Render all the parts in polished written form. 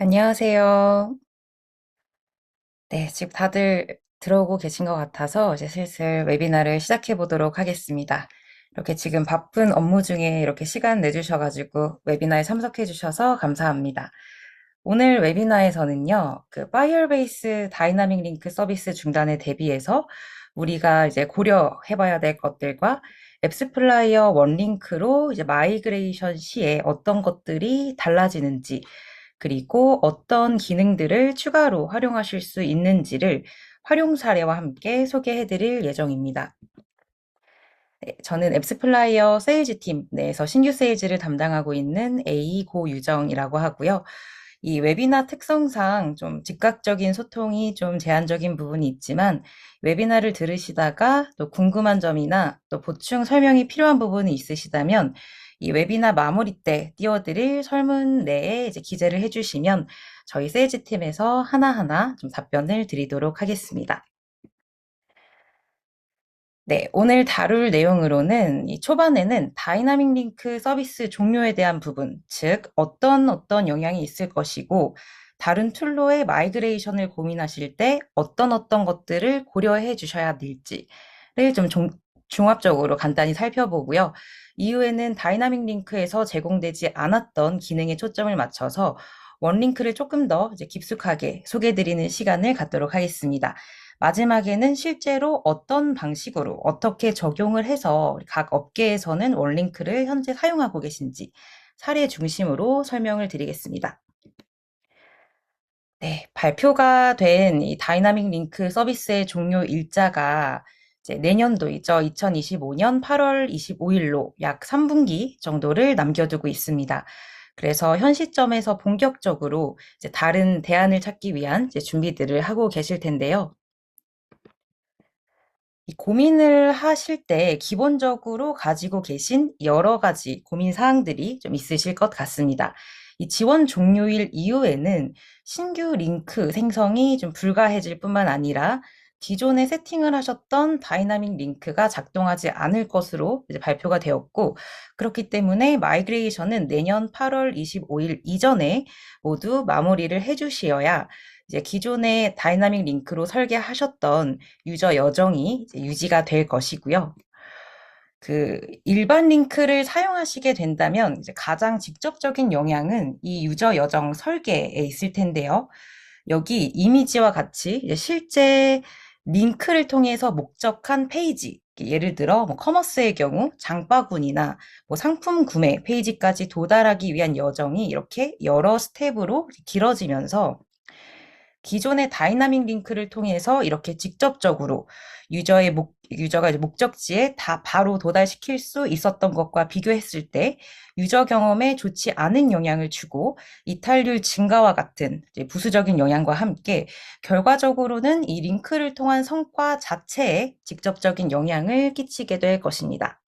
안녕하세요. 네, 지금 다들 들어오고 계신 것 같아서 이제 슬슬 웨비나를 시작해 보도록 하겠습니다. 이렇게 지금 바쁜 업무 중에 이렇게 시간 내주셔가지고 웨비나에 참석해 주셔서 감사합니다. 오늘 웨비나에서는요, 그 파이어베이스 다이나믹 링크 서비스 중단에 대비해서 우리가 이제 고려해 봐야 될 것들과 앱스플라이어 원링크로 이제 마이그레이션 시에 어떤 것들이 달라지는지, 그리고 어떤 기능들을 추가로 활용하실 수 있는지를 활용 사례와 함께 소개해 드릴 예정입니다. 네, 저는 앱스플라이어 세일즈 팀 내에서 신규 세일즈를 담당하고 있는 A 고유정이라고 하고요. 이 웨비나 특성상 좀 즉각적인 소통이 좀 제한적인 부분이 있지만 웨비나를 들으시다가 또 궁금한 점이나 또 보충 설명이 필요한 부분이 있으시다면 이 웨비나 마무리 때 띄워드릴 설문 내에 이제 기재를 해주시면 저희 세일즈 팀에서 하나하나 좀 답변을 드리도록 하겠습니다. 네, 오늘 다룰 내용으로는 이 초반에는 다이나믹 링크 서비스 종료에 대한 부분, 즉 어떤 영향이 있을 것이고 다른 툴로의 마이그레이션을 고민하실 때 어떤 것들을 고려해 주셔야 될지를 좀 종합적으로 간단히 살펴보고요. 이후에는 다이나믹 링크에서 제공되지 않았던 기능에 초점을 맞춰서 원링크를 조금 더 이제 깊숙하게 소개해 드리는 시간을 갖도록 하겠습니다. 마지막에는 실제로 어떤 방식으로 어떻게 적용을 해서 각 업계에서는 원링크를 현재 사용하고 계신지 사례 중심으로 설명을 드리겠습니다. 네, 발표가 된 이 다이나믹 링크 서비스의 종료 일자가 이제 내년도이죠. 2025년 8월 25일로 약 3분기 정도를 남겨두고 있습니다. 그래서 현 시점에서 본격적으로 이제 다른 대안을 찾기 위한 이제 준비들을 하고 계실 텐데요. 이 고민을 하실 때 기본적으로 가지고 계신 여러 가지 고민 사항들이 좀 있으실 것 같습니다. 이 지원 종료일 이후에는 신규 링크 생성이 좀 불가해질 뿐만 아니라 기존에 세팅을 하셨던 다이나믹 링크가 작동하지 않을 것으로 이제 발표가 되었고, 그렇기 때문에 마이그레이션은 내년 8월 25일 이전에 모두 마무리를 해주시어야 이제 기존의 다이나믹 링크로 설계하셨던 유저 여정이 이제 유지가 될 것이고요. 그 일반 링크를 사용하시게 된다면 이제 가장 직접적인 영향은 이 유저 여정 설계에 있을 텐데요. 여기 이미지와 같이 이제 실제 링크를 통해서 목적한 페이지, 예를 들어 뭐 커머스의 경우 장바구니나 뭐 상품 구매 페이지까지 도달하기 위한 여정이 이렇게 여러 스텝으로 길어지면서 기존의 다이나믹 링크를 통해서 이렇게 직접적으로 유저가 이제 목적지에 다 바로 도달시킬 수 있었던 것과 비교했을 때 유저 경험에 좋지 않은 영향을 주고 이탈률 증가와 같은 이제 부수적인 영향과 함께 결과적으로는 이 링크를 통한 성과 자체에 직접적인 영향을 끼치게 될 것입니다.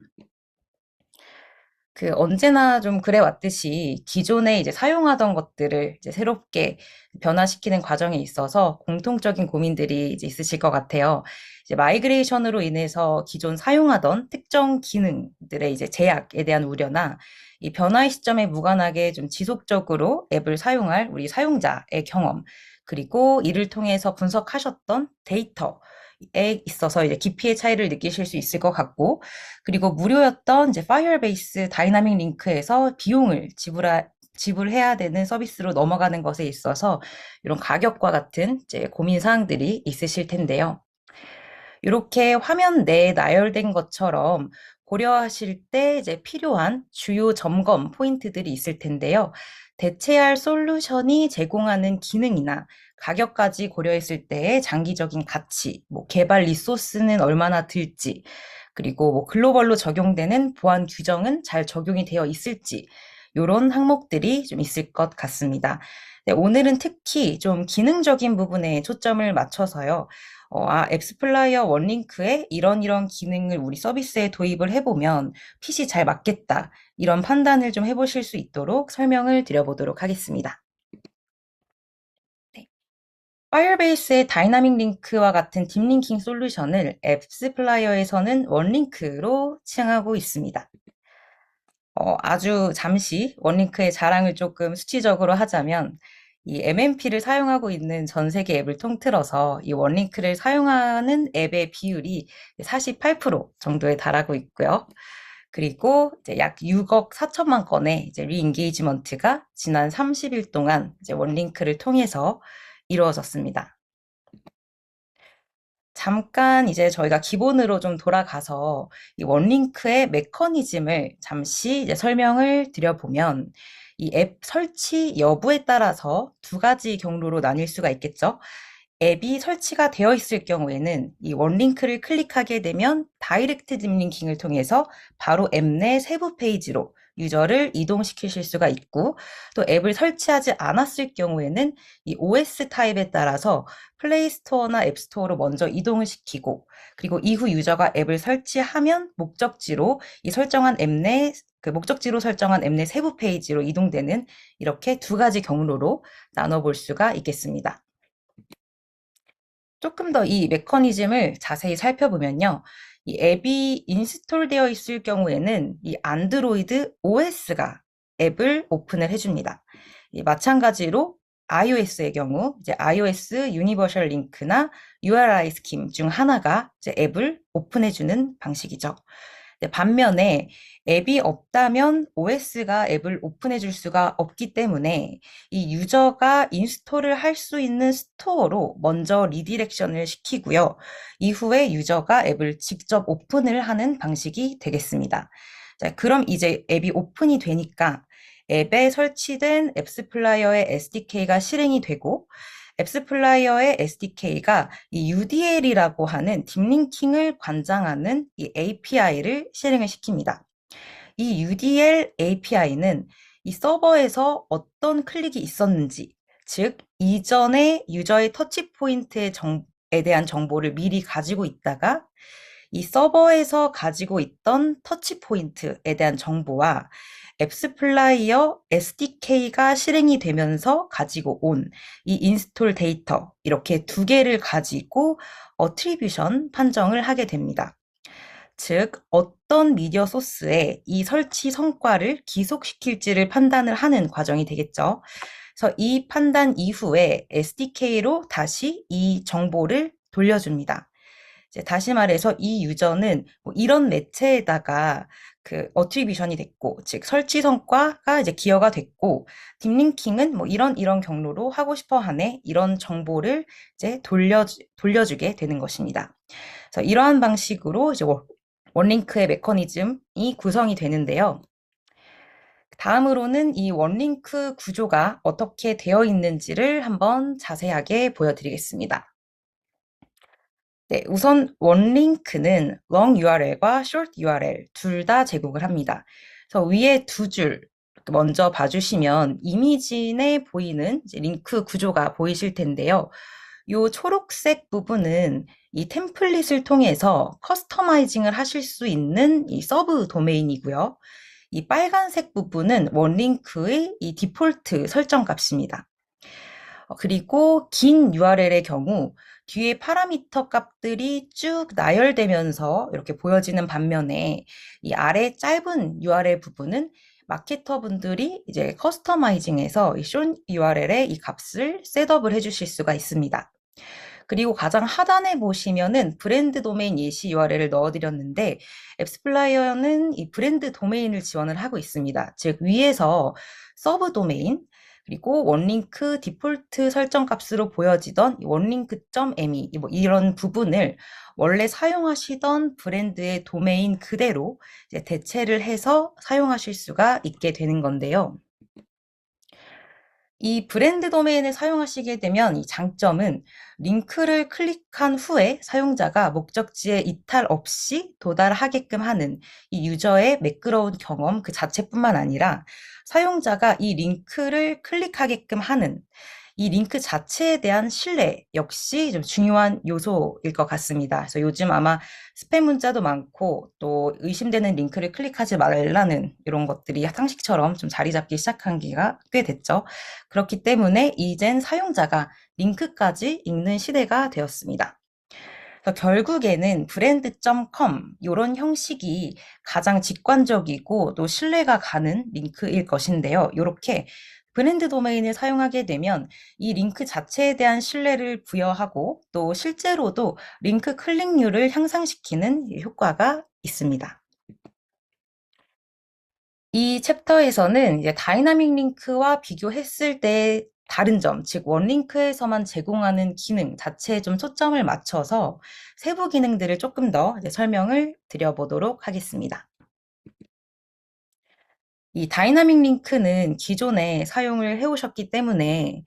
그 언제나 좀 그래 왔듯이 기존에 이제 사용하던 것들을 이제 새롭게 변화시키는 과정에 있어서 공통적인 고민들이 이제 있으실 것 같아요. 이제 마이그레이션으로 인해서 기존 사용하던 특정 기능들의 이제 제약에 대한 우려나 이 변화의 시점에 무관하게 좀 지속적으로 앱을 사용할 우리 사용자의 경험, 그리고 이를 통해서 분석하셨던 데이터에 있어서 이제 깊이의 차이를 느끼실 수 있을 것 같고, 그리고 무료였던 이제 파이어베이스 다이나믹 링크에서 비용을 지불해야 되는 서비스로 넘어가는 것에 있어서 이런 가격과 같은 이제 고민 사항들이 있으실 텐데요. 이렇게 화면 내에 나열된 것처럼 고려하실 때 이제 필요한 주요 점검 포인트들이 있을 텐데요. 대체할 솔루션이 제공하는 기능이나 가격까지 고려했을 때의 장기적인 가치, 뭐 개발 리소스는 얼마나 들지, 그리고 뭐 글로벌로 적용되는 보안 규정은 잘 적용이 되어 있을지, 이런 항목들이 좀 있을 것 같습니다. 네, 오늘은 특히 좀 기능적인 부분에 초점을 맞춰서요. 앱스플라이어 원링크에 이런 기능을 우리 서비스에 도입을 해보면 핏이 잘 맞겠다. 이런 판단을 좀 해보실 수 있도록 설명을 드려보도록 하겠습니다. 네. 파이어베이스의 다이나믹 링크와 같은 딥링킹 솔루션을 앱스플라이어에서는 원링크로 칭하고 있습니다. 아주 잠시 원링크의 자랑을 조금 수치적으로 하자면 이 MMP를 사용하고 있는 전 세계 앱을 통틀어서 이 원링크를 사용하는 앱의 비율이 48% 정도에 달하고 있고요. 그리고 이제 약 6억 4천만 건의 이제 리인게이지먼트가 지난 30일 동안 이제 원링크를 통해서 이루어졌습니다. 잠깐 이제 저희가 기본으로 좀 돌아가서 이 원링크의 메커니즘을 잠시 이제 설명을 드려보면 이 앱 설치 여부에 따라서 두 가지 경로로 나뉠 수가 있겠죠. 앱이 설치가 되어 있을 경우에는 이 원링크를 클릭하게 되면 다이렉트 딥링킹을 통해서 바로 앱 내 세부 페이지로 유저를 이동시키실 수가 있고, 또 앱을 설치하지 않았을 경우에는 이 OS 타입에 따라서 플레이 스토어나 앱 스토어로 먼저 이동을 시키고, 그리고 이후 유저가 앱을 설치하면 목적지로 이 설정한 앱 내 그 목적지로 설정한 앱 내 세부 페이지로 이동되는, 이렇게 두 가지 경로로 나눠볼 수가 있겠습니다. 조금 더 이 메커니즘을 자세히 살펴보면요. 이 앱이 인스톨되어 있을 경우에는 이 안드로이드 OS가 앱을 오픈을 해줍니다. 마찬가지로 iOS의 경우 이제 iOS 유니버셜 링크나 URI 스킴 중 하나가 이제 앱을 오픈해주는 방식이죠. 반면에 앱이 없다면 OS가 앱을 오픈해 줄 수가 없기 때문에 이 유저가 인스톨을 할 수 있는 스토어로 먼저 리디렉션을 시키고요. 이후에 유저가 앱을 직접 오픈을 하는 방식이 되겠습니다. 자, 그럼 이제 앱이 오픈이 되니까 앱에 설치된 앱스플라이어의 SDK가 실행이 되고, 앱스플라이어의 SDK가 이 UDL이라고 하는 딥링킹을 관장하는 이 API를 실행을 시킵니다. 이 UDL API는 이 서버에서 어떤 클릭이 있었는지, 즉 이전에 유저의 터치 포인트에 대한 정보를 미리 가지고 있다가 이 서버에서 가지고 있던 터치 포인트에 대한 정보와 앱스플라이어 SDK가 실행이 되면서 가지고 온 이 인스톨 데이터, 이렇게 두 개를 가지고 어트리뷰션 판정을 하게 됩니다. 즉, 어떤 미디어 소스에 이 설치 성과를 기속시킬지를 판단을 하는 과정이 되겠죠. 그래서 이 판단 이후에 SDK로 다시 이 정보를 돌려줍니다. 이제 다시 말해서 이 유저는 뭐 이런 매체에다가 그 어트리뷰션이 됐고, 즉 설치 성과가 이제 기여가 됐고, 딥링킹은 뭐 이런 경로로 하고 싶어 하네, 이런 정보를 이제 돌려주게 되는 것입니다. 그래서 이러한 방식으로 이제 원링크의 메커니즘이 구성이 되는데요. 다음으로는 이 원링크 구조가 어떻게 되어 있는지를 한번 자세하게 보여드리겠습니다. 네, 우선 원링크는 long URL과 short URL 둘 다 제공을 합니다. 그래서 위에 두 줄 먼저 봐주시면 이미진에 보이는 이제 링크 구조가 보이실 텐데요. 이 초록색 부분은 이 템플릿을 통해서 커스터마이징을 하실 수 있는 이 서브 도메인이고요. 이 빨간색 부분은 원링크의 이 디폴트 설정 값입니다. 그리고 긴 URL의 경우 뒤에 파라미터 값들이 쭉 나열되면서 이렇게 보여지는 반면에 이 아래 짧은 URL 부분은 마케터 분들이 이제 커스터마이징해서 이 short URL에 이 값을 셋업을 해주실 수가 있습니다. 그리고 가장 하단에 보시면은 브랜드 도메인 예시 URL을 넣어드렸는데, 앱스플라이어는 이 브랜드 도메인을 지원을 하고 있습니다. 즉 위에서 서브 도메인, 그리고 원링크 디폴트 설정 값으로 보여지던 원링크.me 뭐 이런 부분을 원래 사용하시던 브랜드의 도메인 그대로 이제 대체를 해서 사용하실 수가 있게 되는 건데요. 이 브랜드 도메인을 사용하시게 되면 이 장점은 링크를 클릭한 후에 사용자가 목적지에 이탈 없이 도달하게끔 하는 이 유저의 매끄러운 경험 그 자체뿐만 아니라, 사용자가 이 링크를 클릭하게끔 하는 이 링크 자체에 대한 신뢰 역시 좀 중요한 요소일 것 같습니다. 그래서 요즘 아마 스팸 문자도 많고 또 의심되는 링크를 클릭하지 말라는 이런 것들이 상식처럼 좀 자리 잡기 시작한 지가 꽤 됐죠. 그렇기 때문에 이젠 사용자가 링크까지 읽는 시대가 되었습니다. 그래서 결국에는 brand.com 이런 형식이 가장 직관적이고 또 신뢰가 가는 링크일 것인데요. 이렇게 브랜드 도메인을 사용하게 되면 이 링크 자체에 대한 신뢰를 부여하고 또 실제로도 링크 클릭률을 향상시키는 효과가 있습니다. 이 챕터에서는 이제 다이나믹 링크와 비교했을 때 다른 점, 즉 원링크에서만 제공하는 기능 자체에 좀 초점을 맞춰서 세부 기능들을 조금 더 이제 설명을 드려보도록 하겠습니다. 이 다이나믹 링크는 기존에 사용을 해오셨기 때문에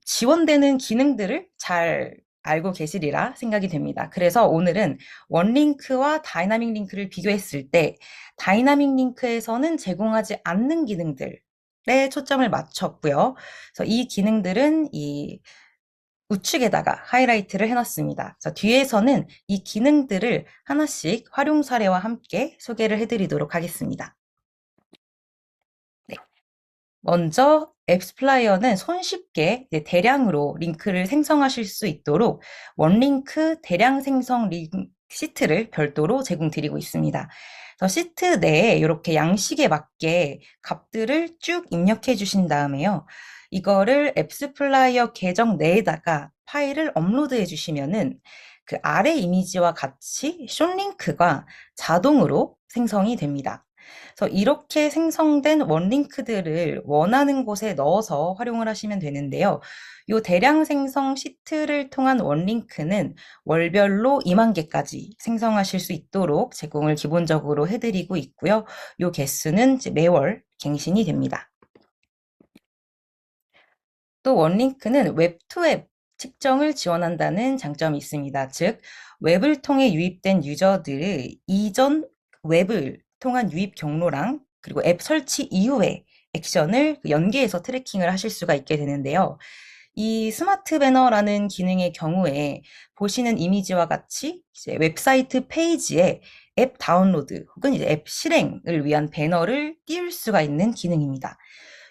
지원되는 기능들을 잘 알고 계시리라 생각이 됩니다. 그래서 오늘은 원링크와 다이나믹 링크를 비교했을 때 다이나믹 링크에서는 제공하지 않는 기능들에 초점을 맞췄고요. 그래서 이 기능들은 이 우측에다가 하이라이트를 해놨습니다. 그래서 뒤에서는 이 기능들을 하나씩 활용 사례와 함께 소개를 해드리도록 하겠습니다. 네. 먼저 앱스플라이어는 손쉽게 대량으로 링크를 생성하실 수 있도록 원링크 대량 생성 시트를 별도로 제공드리고 있습니다. 그래서 시트 내에 이렇게 양식에 맞게 값들을 쭉 입력해 주신 다음에요. 이거를 앱스플라이어 계정 내에다가 파일을 업로드해 주시면은 그 아래 이미지와 같이 숏링크가 자동으로 생성이 됩니다. 그래서 이렇게 생성된 원링크들을 원하는 곳에 넣어서 활용을 하시면 되는데요. 이 대량 생성 시트를 통한 원링크는 월별로 2만 개까지 생성하실 수 있도록 제공을 기본적으로 해드리고 있고요. 이 개수는 매월 갱신이 됩니다. 또 원링크는 웹2웹 측정을 지원한다는 장점이 있습니다. 즉, 웹을 통해 유입된 유저들의 이전 웹을 통한 유입 경로랑 그리고 앱 설치 이후의 액션을 연계해서 트래킹을 하실 수가 있게 되는데요. 이 스마트 배너라는 기능의 경우에 보시는 이미지와 같이 이제 웹사이트 페이지에 앱 다운로드 혹은 이제 앱 실행을 위한 배너를 띄울 수가 있는 기능입니다.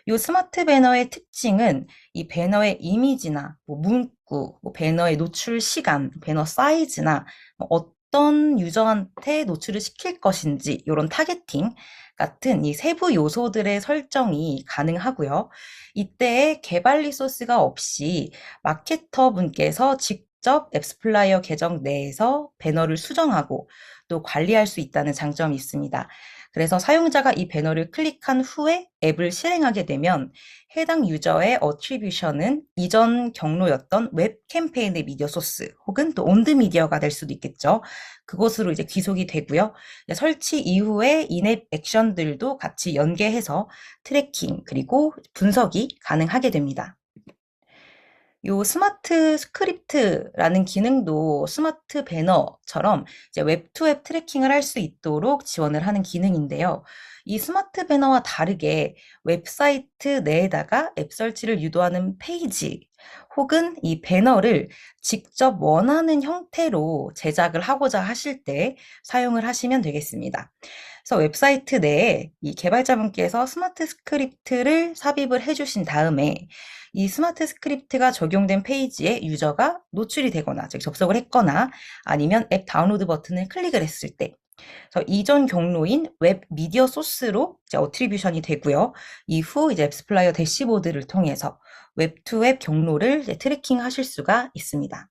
이 스마트 배너의 특징은 이 배너의 이미지나 문구, 배너의 노출 시간, 배너 사이즈나 어떤 유저한테 노출을 시킬 것인지 이런 타겟팅 같은 이 세부 요소들의 설정이 가능하고요. 이때 개발 리소스가 없이 마케터 분께서 직접 앱스플라이어 계정 내에서 배너를 수정하고 또 관리할 수 있다는 장점이 있습니다. 그래서 사용자가 이 배너를 클릭한 후에 앱을 실행하게 되면 해당 유저의 어트리뷰션은 이전 경로였던 웹 캠페인의 미디어 소스 혹은 또 온드 미디어가 될 수도 있겠죠. 그곳으로 이제 귀속이 되고요. 설치 이후에 인앱 액션들도 같이 연계해서 트래킹 그리고 분석이 가능하게 됩니다. 요 스마트 스크립트라는 기능도 스마트 배너처럼 이제 웹2웹 트래킹을 할 수 있도록 지원을 하는 기능인데요. 이 스마트 배너와 다르게 웹사이트 내에다가 앱 설치를 유도하는 페이지 혹은 이 배너를 직접 원하는 형태로 제작을 하고자 하실 때 사용을 하시면 되겠습니다. 그래서 웹사이트 내에 이 개발자분께서 스마트 스크립트를 삽입을 해주신 다음에 이 스마트 스크립트가 적용된 페이지에 유저가 노출이 되거나 즉 접속을 했거나 아니면 앱 다운로드 버튼을 클릭을 했을 때 이전 경로인 웹 미디어 소스로 이제 어트리뷰션이 되고요. 이후 이제 앱스플라이어 대시보드를 통해서 웹2웹 경로를 이제 트래킹 하실 수가 있습니다.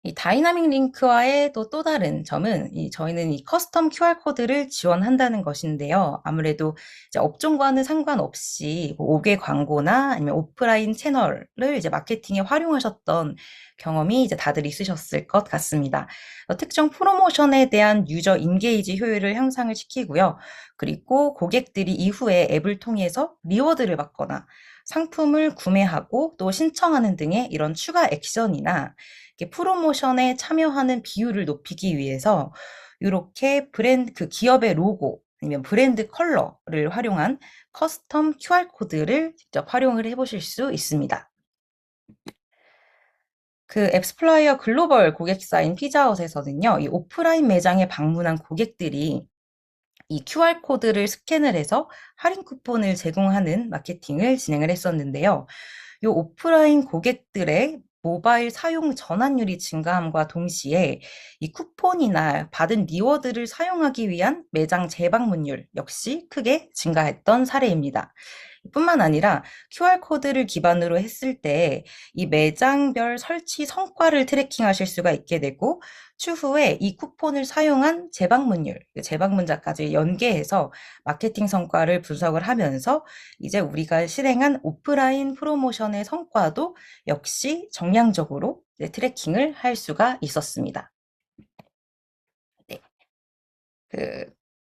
이 다이나믹 링크와의 또 다른 점은 저희는 이 커스텀 QR코드를 지원한다는 것인데요. 아무래도 이제 업종과는 상관없이 5개 광고나 아니면 오프라인 채널을 이제 마케팅에 활용하셨던 경험이 이제 다들 있으셨을 것 같습니다. 특정 프로모션에 대한 유저 인게이지 효율을 향상을 시키고요. 그리고 고객들이 이후에 앱을 통해서 리워드를 받거나 상품을 구매하고 또 신청하는 등의 이런 추가 액션이나 프로모션에 참여하는 비율을 높이기 위해서 이렇게 브랜드 그 기업의 로고 아니면 브랜드 컬러를 활용한 커스텀 QR코드를 직접 활용을 해보실 수 있습니다. 그 앱스플라이어 글로벌 고객사인 피자헛에서는요, 이 오프라인 매장에 방문한 고객들이 이 QR코드를 스캔을 해서 할인 쿠폰을 제공하는 마케팅을 진행을 했었는데요. 이 오프라인 고객들의 모바일 사용 전환율이 증가함과 동시에 이 쿠폰이나 받은 리워드를 사용하기 위한 매장 재방문율 역시 크게 증가했던 사례입니다. 뿐만 아니라 QR코드를 기반으로 했을 때 이 매장별 설치 성과를 트래킹하실 수가 있게 되고 추후에 이 쿠폰을 사용한 재방문율, 재방문자까지 연계해서 마케팅 성과를 분석을 하면서 이제 우리가 실행한 오프라인 프로모션의 성과도 역시 정량적으로 트래킹을 할 수가 있었습니다. 네. 그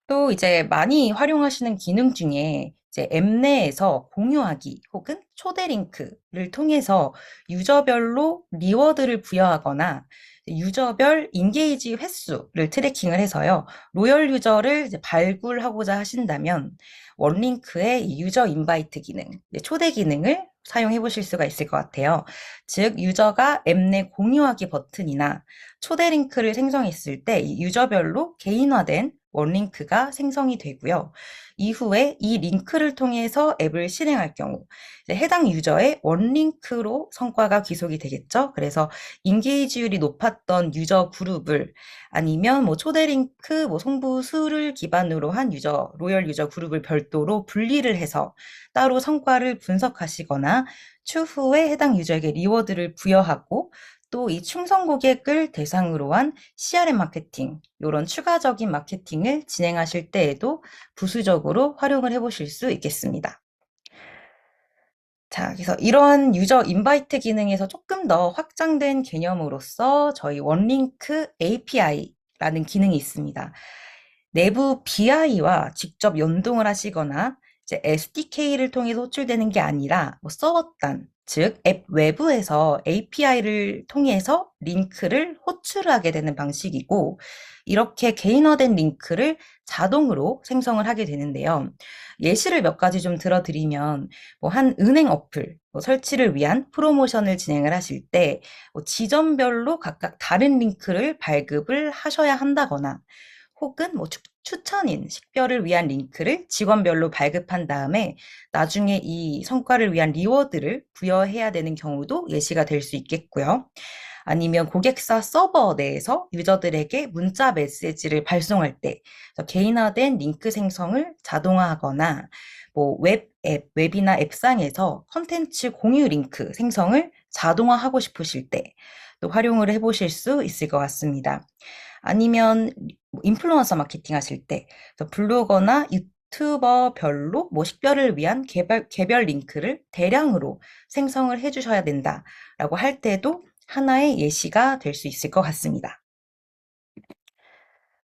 또 이제 많이 활용하시는 기능 중에 이제 앱 내에서 공유하기 혹은 초대 링크를 통해서 유저별로 리워드를 부여하거나 유저별 인게이지 횟수를 트래킹을 해서요. 로열 유저를 이제 발굴하고자 하신다면 원링크의 이 유저 인바이트 기능, 초대 기능을 사용해 보실 수가 있을 것 같아요. 즉, 유저가 앱 내 공유하기 버튼이나 초대 링크를 생성했을 때 이 유저별로 개인화된 원링크가 생성이 되고요. 이후에 이 링크를 통해서 앱을 실행할 경우 해당 유저의 원링크로 성과가 귀속이 되겠죠. 그래서 인게이지율이 높았던 유저 그룹을 아니면 뭐 초대 링크, 뭐 송부 수를 기반으로 한 유저, 로열 유저 그룹을 별도로 분리를 해서 따로 성과를 분석하시거나 추후에 해당 유저에게 리워드를 부여하고 또 이 충성 고객을 대상으로 한 CRM 마케팅, 이런 추가적인 마케팅을 진행하실 때에도 부수적으로 활용을 해보실 수 있겠습니다. 자, 그래서 이러한 유저 인바이트 기능에서 조금 더 확장된 개념으로서 저희 원링크 API라는 기능이 있습니다. 내부 BI와 직접 연동을 하시거나 이제 SDK를 통해서 호출되는 게 아니라 뭐 서버단, 즉 앱 외부에서 API를 통해서 링크를 호출하게 되는 방식이고 이렇게 개인화된 링크를 자동으로 생성을 하게 되는데요. 예시를 몇 가지 좀 들어드리면 뭐 한 은행 어플 설치를 위한 프로모션을 진행을 하실 때 지점별로 각각 다른 링크를 발급을 하셔야 한다거나 혹은 뭐 추천인, 식별을 위한 링크를 직원별로 발급한 다음에 나중에 이 성과를 위한 리워드를 부여해야 되는 경우도 예시가 될 수 있겠고요. 아니면 고객사 서버 내에서 유저들에게 문자 메시지를 발송할 때 개인화된 링크 생성을 자동화하거나 뭐 웹이나 앱상에서 컨텐츠 공유 링크 생성을 자동화하고 싶으실 때 또 활용을 해보실 수 있을 것 같습니다. 아니면 인플루언서 마케팅 하실 때 블로거나 유튜버별로 뭐 식별을 위한 개별 링크를 대량으로 생성을 해주셔야 된다라고 할 때도 하나의 예시가 될 수 있을 것 같습니다.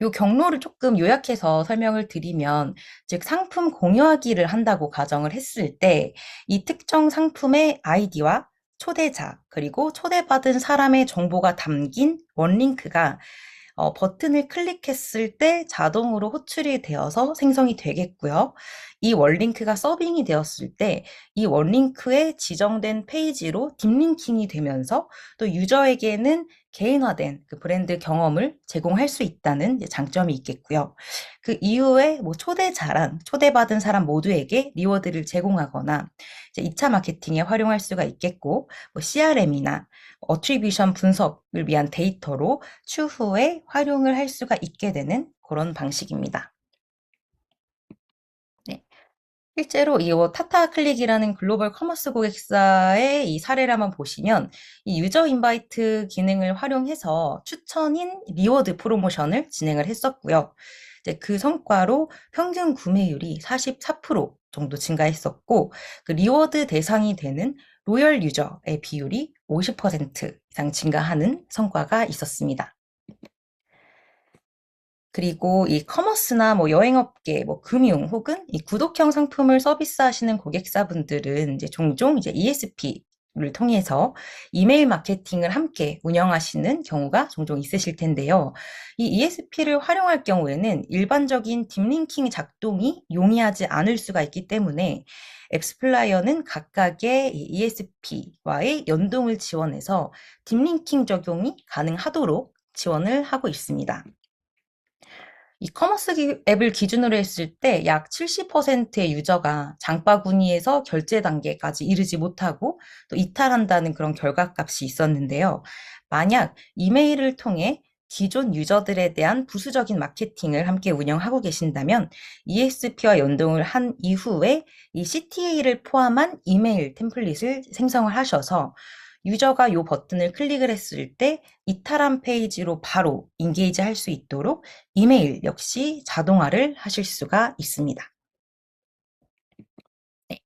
요 경로를 조금 요약해서 설명을 드리면, 즉 상품 공유하기를 한다고 가정을 했을 때 이 특정 상품의 아이디와 초대자 그리고 초대받은 사람의 정보가 담긴 원링크가 버튼을 클릭했을 때 자동으로 호출이 되어서 생성이 되겠고요. 이 원링크가 서빙이 되었을 때 이 원링크에 지정된 페이지로 딥링킹이 되면서 또 유저에게는 개인화된 그 브랜드 경험을 제공할 수 있다는 장점이 있겠고요. 그 이후에 뭐 초대자랑 초대받은 사람 모두에게 리워드를 제공하거나 이제 2차 마케팅에 활용할 수가 있겠고, 뭐 CRM이나 어트리뷰션 분석을 위한 데이터로 추후에 활용을 할 수가 있게 되는 그런 방식입니다. 네. 실제로 이 타타 클릭이라는 글로벌 커머스 고객사의 이 사례를 한번 보시면 이 유저 인바이트 기능을 활용해서 추천인 리워드 프로모션을 진행을 했었고요. 이제 그 성과로 평균 구매율이 44% 정도 증가했었고 그 리워드 대상이 되는 로열 유저의 비율이 50% 이상 증가하는 성과가 있었습니다. 그리고 이 커머스나 뭐 여행업계, 뭐 금융 혹은 이 구독형 상품을 서비스하시는 고객사분들은 이제 종종 이제 ESP를 통해서 이메일 마케팅을 함께 운영하시는 경우가 종종 있으실 텐데요. 이 ESP를 활용할 경우에는 일반적인 딥링킹 작동이 용이하지 않을 수가 있기 때문에 앱스플라이어는 각각의 ESP와의 연동을 지원해서 딥링킹 적용이 가능하도록 지원을 하고 있습니다. 이 커머스 앱을 기준으로 했을 때 약 70%의 유저가 장바구니에서 결제 단계까지 이르지 못하고 또 이탈한다는 그런 결과값이 있었는데요. 만약 이메일을 통해 기존 유저들에 대한 부수적인 마케팅을 함께 운영하고 계신다면 ESP와 연동을 한 이후에 이 CTA를 포함한 이메일 템플릿을 생성을 하셔서 유저가 이 버튼을 클릭을 했을 때 이탈한 페이지로 바로 인게이지 할 수 있도록 이메일 역시 자동화를 하실 수가 있습니다. 네.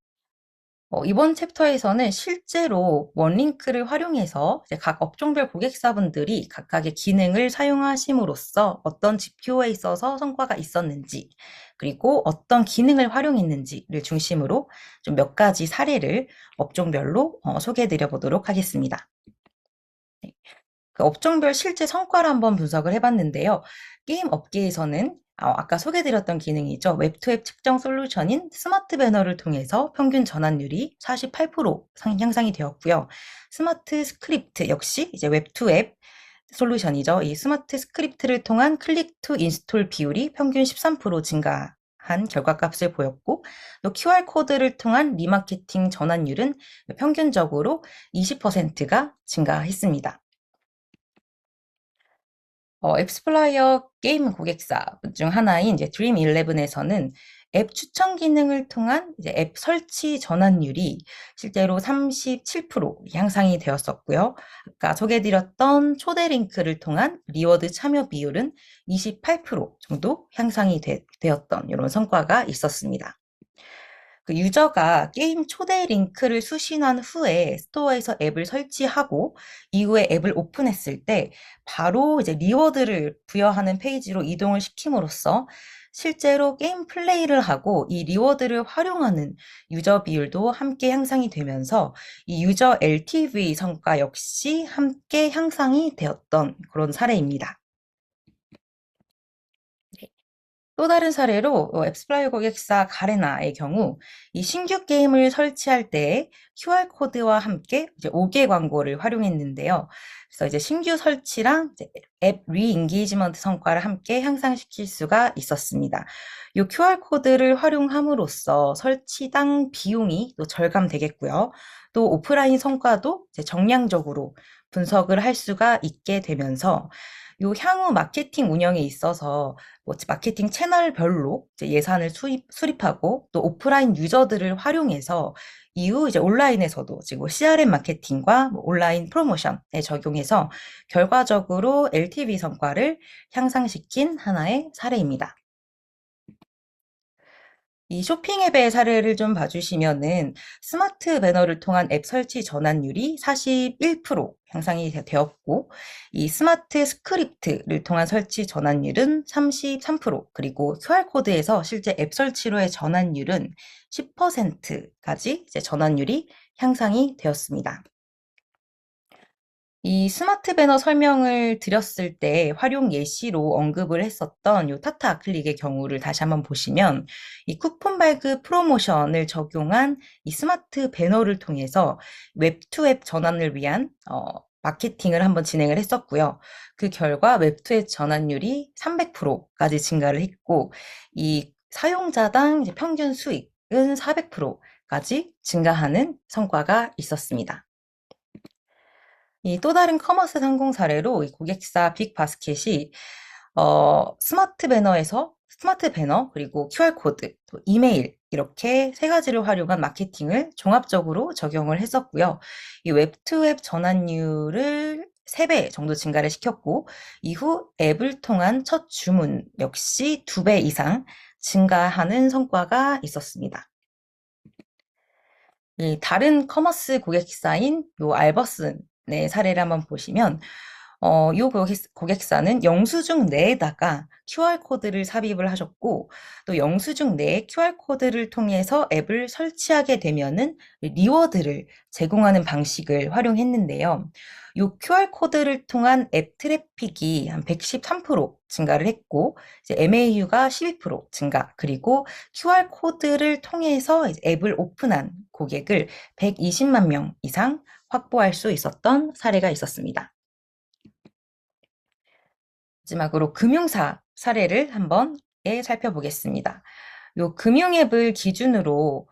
이번 챕터에서는 실제로 원링크를 활용해서 이제 각 업종별 고객사분들이 각각의 기능을 사용하심으로써 어떤 지표에 있어서 성과가 있었는지, 그리고 어떤 기능을 활용했는지를 중심으로 좀 몇 가지 사례를 업종별로 소개해 드려 보도록 하겠습니다. 네. 그 업종별 실제 성과를 한번 분석을 해봤는데요. 게임 업계에서는 아까 소개드렸던 기능이죠. 웹투앱 측정 솔루션인 스마트 배너를 통해서 평균 전환율이 48% 향상이 되었고요. 스마트 스크립트 역시 이제 웹투앱 솔루션이죠. 이 스마트 스크립트를 통한 클릭 투 인스톨 비율이 평균 13% 증가한 결과값을 보였고, 또 QR코드를 통한 리마케팅 전환율은 평균적으로 20%가 증가했습니다. 앱스플라이어 게임 고객사 중 하나인 이제 드림 11에서는 앱 추천 기능을 통한 이제 앱 설치 전환율이 실제로 37% 향상이 되었었고요. 아까 소개해드렸던 초대 링크를 통한 리워드 참여 비율은 28% 정도 향상이 되었던 이런 성과가 있었습니다. 그 유저가 게임 초대 링크를 수신한 후에 스토어에서 앱을 설치하고 이후에 앱을 오픈했을 때 바로 이제 리워드를 부여하는 페이지로 이동을 시킴으로써 실제로 게임 플레이를 하고 이 리워드를 활용하는 유저 비율도 함께 향상이 되면서 이 유저 LTV 성과 역시 함께 향상이 되었던 그런 사례입니다. 또 다른 사례로 앱스플라이어 고객사 가레나의 경우 이 신규 게임을 설치할 때 QR코드와 함께 이제 5개 광고를 활용했는데요. 그래서 이제 신규 설치랑 이제 앱 리인게이지먼트 성과를 함께 향상시킬 수가 있었습니다. 이 QR코드를 활용함으로써 설치당 비용이 또 절감되겠고요. 또 오프라인 성과도 이제 정량적으로 분석을 할 수가 있게 되면서 요 향후 마케팅 운영에 있어서 뭐 마케팅 채널별로 이제 예산을 수립하고 또 오프라인 유저들을 활용해서 이후 이제 온라인에서도 지금 CRM 마케팅과 뭐 온라인 프로모션에 적용해서 결과적으로 LTV 성과를 향상시킨 하나의 사례입니다. 이 쇼핑 앱의 사례를 좀 봐주시면은 스마트 배너를 통한 앱 설치 전환율이 41% 향상이 되었고, 이 스마트 스크립트를 통한 설치 전환율은 33%, 그리고 QR코드에서 실제 앱 설치로의 전환율은 10%까지 이제 전환율이 향상이 되었습니다. 이 스마트 배너 설명을 드렸을 때 활용 예시로 언급을 했었던 요 타타 아클릭의 경우를 다시 한번 보시면 이 쿠폰 발급 프로모션을 적용한 이 스마트 배너를 통해서 웹투앱 전환을 위한 마케팅을 한번 진행을 했었고요. 그 결과 웹투앱 전환율이 300%까지 증가를 했고, 이 사용자당 이제 평균 수익은 400%까지 증가하는 성과가 있었습니다. 이 또 다른 커머스 성공 사례로 이 고객사 빅바스켓이 스마트 배너 그리고 QR코드, 또 이메일 이렇게 세 가지를 활용한 마케팅을 종합적으로 적용을 했었고요. 이 웹투앱 전환율을 3배 정도 증가를 시켰고 이후 앱을 통한 첫 주문 역시 2배 이상 증가하는 성과가 있었습니다. 이 다른 커머스 고객사인 요 알버슨의 사례를 한번 보시면 요 고객사는 영수증 내에다가 QR코드를 삽입을 하셨고, 또 영수증 내에 QR코드를 통해서 앱을 설치하게 되면은 리워드를 제공하는 방식을 활용했는데요. 요 QR코드를 통한 앱 트래픽이 한 113% 증가를 했고, 이제 MAU가 12% 증가, 그리고 QR코드를 통해서 이제 앱을 오픈한 고객을 120만 명 이상 확보할 수 있었던 사례가 있었습니다. 마지막으로 금융사 사례를 한번 살펴보겠습니다. 요 금융앱을 기준으로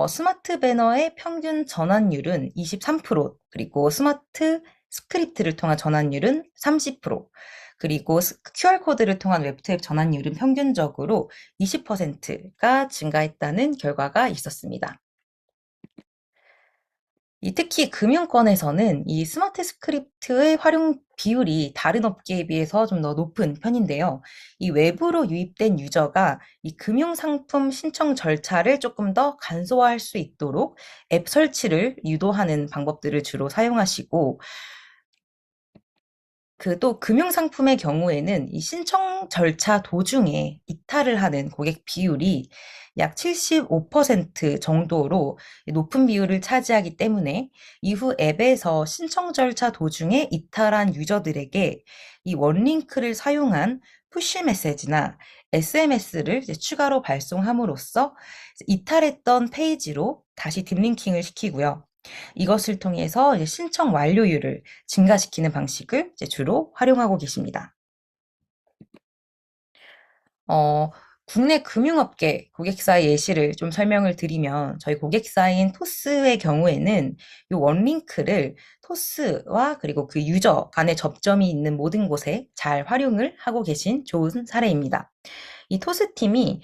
스마트 배너의 평균 전환율은 23%, 그리고 스마트 스크립트를 통한 전환율은 30%, 그리고 QR코드를 통한 웹투앱 전환율은 평균적으로 20%가 증가했다는 결과가 있었습니다. 특히 금융권에서는 이 스마트 스크립트의 활용 비율이 다른 업계에 비해서 좀 더 높은 편인데요. 이 외부로 유입된 유저가 이 금융상품 신청 절차를 조금 더 간소화할 수 있도록 앱 설치를 유도하는 방법들을 주로 사용하시고, 또 금융상품의 경우에는 이 신청 절차 도중에 이탈을 하는 고객 비율이 약 75% 정도로 높은 비율을 차지하기 때문에 이후 앱에서 신청 절차 도중에 이탈한 유저들에게 이 원링크를 사용한 푸시 메시지나 SMS를 추가로 발송함으로써 이탈했던 페이지로 다시 딥링킹을 시키고요. 이것을 통해서 신청 완료율을 증가시키는 방식을 주로 활용하고 계십니다. 어, 국내 금융업계 고객사의 예시를 좀 설명을 드리면, 저희 고객사인 토스의 경우에는 이 원링크를 토스와 그리고 그 유저 간의 접점이 있는 모든 곳에 잘 활용을 하고 계신 좋은 사례입니다. 이 토스 팀이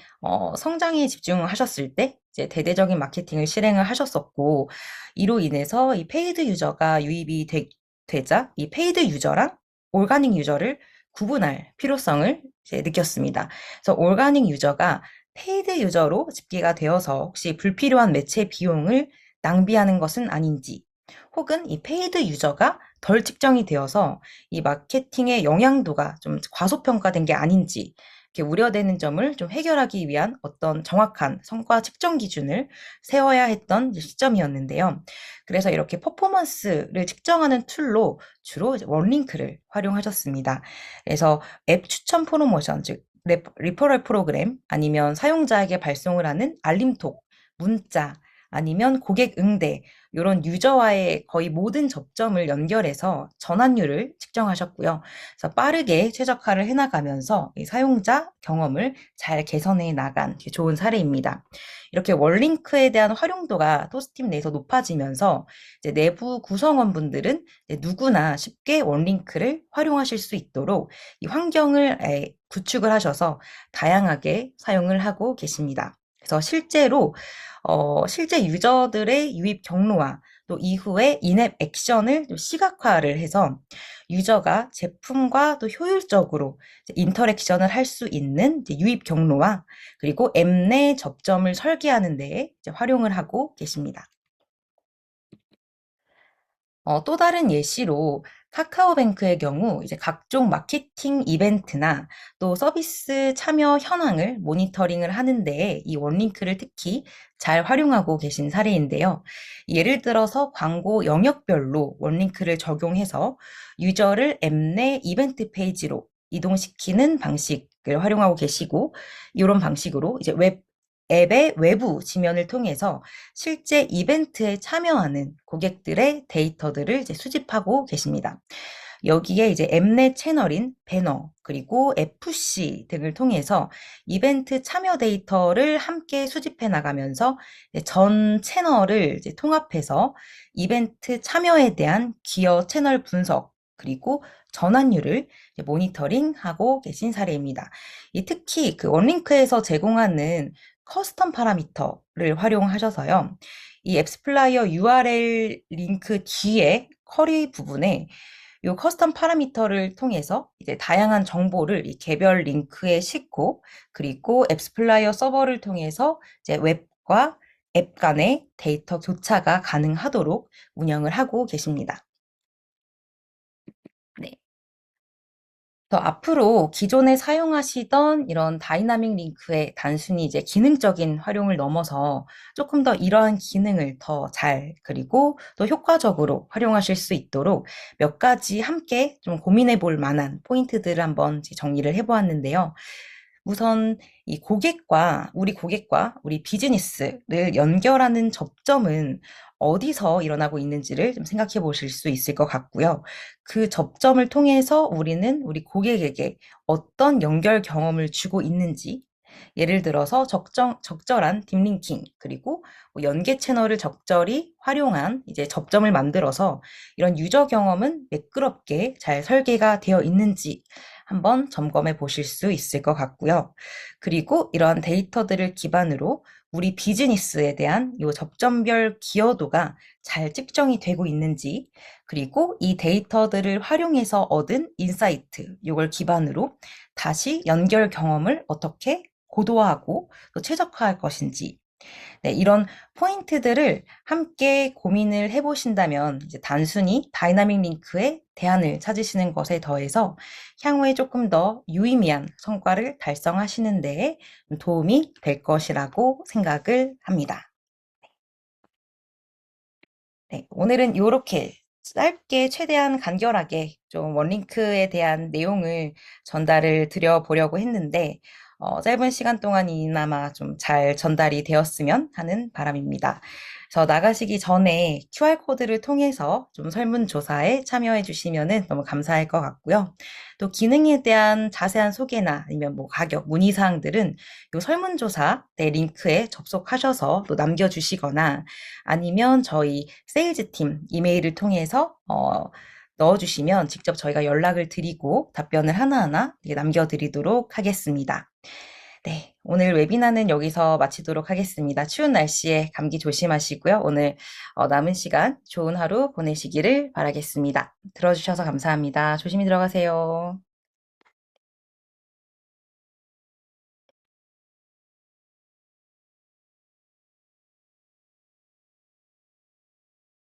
성장에 집중하셨을 때 이제 대대적인 마케팅을 실행을 하셨었고, 이로 인해서 이 페이드 유저가 유입이 되자 이 페이드 유저랑 올가닉 유저를 구분할 필요성을 이제 느꼈습니다. 그래서 올가닉 유저가 페이드 유저로 집계가 되어서 혹시 불필요한 매체 비용을 낭비하는 것은 아닌지, 혹은 이 페이드 유저가 덜 측정이 되어서 이 마케팅의 영향도가 좀 과소평가된 게 아닌지, 이렇게 우려되는 점을 좀 해결하기 위한 어떤 정확한 성과 측정 기준을 세워야 했던 시점이었는데요. 그래서 이렇게 퍼포먼스를 측정하는 툴로 주로 원링크를 활용하셨습니다. 그래서 앱 추천 프로모션, 즉 리퍼럴 프로그램, 아니면 사용자에게 발송을 하는 알림톡, 문자, 아니면 고객 응대, 이런 유저와의 거의 모든 접점을 연결해서 전환율을 측정하셨고요. 그래서 빠르게 최적화를 해나가면서 이 사용자 경험을 잘 개선해 나간 좋은 사례입니다. 이렇게 원링크에 대한 활용도가 토스팀 내에서 높아지면서 이제 내부 구성원분들은 이제 누구나 쉽게 원링크를 활용하실 수 있도록 이 환경을 구축을 하셔서 다양하게 사용을 하고 계십니다. 그래서 실제 유저들의 유입 경로와 또 이후에 인앱 액션을 좀 시각화를 해서 유저가 제품과 또 효율적으로 인터랙션을 할 수 있는 유입 경로와 그리고 앱 내 접점을 설계하는 데에 활용을 하고 계십니다. 또 다른 예시로 카카오뱅크의 경우 이제 각종 마케팅 이벤트나 또 서비스 참여 현황을 모니터링을 하는데 이 원링크를 특히 잘 활용하고 계신 사례인데요. 예를 들어서 광고 영역별로 원링크를 적용해서 유저를 앱 내 이벤트 페이지로 이동시키는 방식을 활용하고 계시고, 이런 방식으로 이제 앱의 외부 지면을 통해서 실제 이벤트에 참여하는 고객들의 데이터들을 이제 수집하고 계십니다. 여기에 이제 앱 내 채널인 배너, 그리고 FC 등을 통해서 이벤트 참여 데이터를 함께 수집해 나가면서 전 채널을 이제 통합해서 이벤트 참여에 대한 기여 채널 분석, 그리고 전환율을 모니터링하고 계신 사례입니다. 특히 그 원링크에서 제공하는 커스텀 파라미터를 활용하셔서요. 이 앱스플라이어 URL 링크 뒤에 쿼리 부분에 이 커스텀 파라미터를 통해서 이제 다양한 정보를 이 개별 링크에 싣고, 그리고 앱스플라이어 서버를 통해서 이제 웹과 앱 간의 데이터 교차가 가능하도록 운영을 하고 계십니다. 네. 앞으로 기존에 사용하시던 이런 다이나믹 링크의 단순히 이제 기능적인 활용을 넘어서 조금 더 이러한 기능을 더 잘, 그리고 또 효과적으로 활용하실 수 있도록 몇 가지 함께 좀 고민해 볼 만한 포인트들을 한번 정리를 해 보았는데요. 우선 이 고객과 우리 비즈니스를 연결하는 접점은 어디서 일어나고 있는지를 좀 생각해 보실 수 있을 것 같고요. 그 접점을 통해서 우리는 우리 고객에게 어떤 연결 경험을 주고 있는지, 예를 들어서 적절한 딥링킹, 그리고 뭐 연계 채널을 적절히 활용한 이제 접점을 만들어서 이런 유저 경험은 매끄럽게 잘 설계가 되어 있는지 한번 점검해 보실 수 있을 것 같고요. 그리고 이러한 데이터들을 기반으로 우리 비즈니스에 대한 이 접점별 기여도가 잘 측정이 되고 있는지, 그리고 이 데이터들을 활용해서 얻은 인사이트, 이걸 기반으로 다시 연결 경험을 어떻게 고도화하고 또 최적화할 것인지, 네, 이런 포인트들을 함께 고민을 해보신다면 이제 단순히 다이나믹 링크의 대안을 찾으시는 것에 더해서 향후에 조금 더 유의미한 성과를 달성하시는 데에 도움이 될 것이라고 생각을 합니다. 네, 오늘은 이렇게 짧게 최대한 간결하게 좀 원링크에 대한 내용을 전달을 드려보려고 했는데, 짧은 시간 동안이나마 좀 잘 전달이 되었으면 하는 바람입니다. 그래서 나가시기 전에 QR코드를 통해서 좀 설문조사에 참여해 주시면 너무 감사할 것 같고요. 또 기능에 대한 자세한 소개나 아니면 뭐 가격, 문의사항들은 이 설문조사 내 링크에 접속하셔서 또 남겨주시거나 아니면 저희 세일즈팀 이메일을 통해서 넣어주시면 직접 저희가 연락을 드리고 답변을 하나하나 남겨드리도록 하겠습니다. 네, 오늘 웨비나는 여기서 마치도록 하겠습니다. 추운 날씨에 감기 조심하시고요. 오늘 남은 시간 좋은 하루 보내시기를 바라겠습니다. 들어주셔서 감사합니다. 조심히 들어가세요.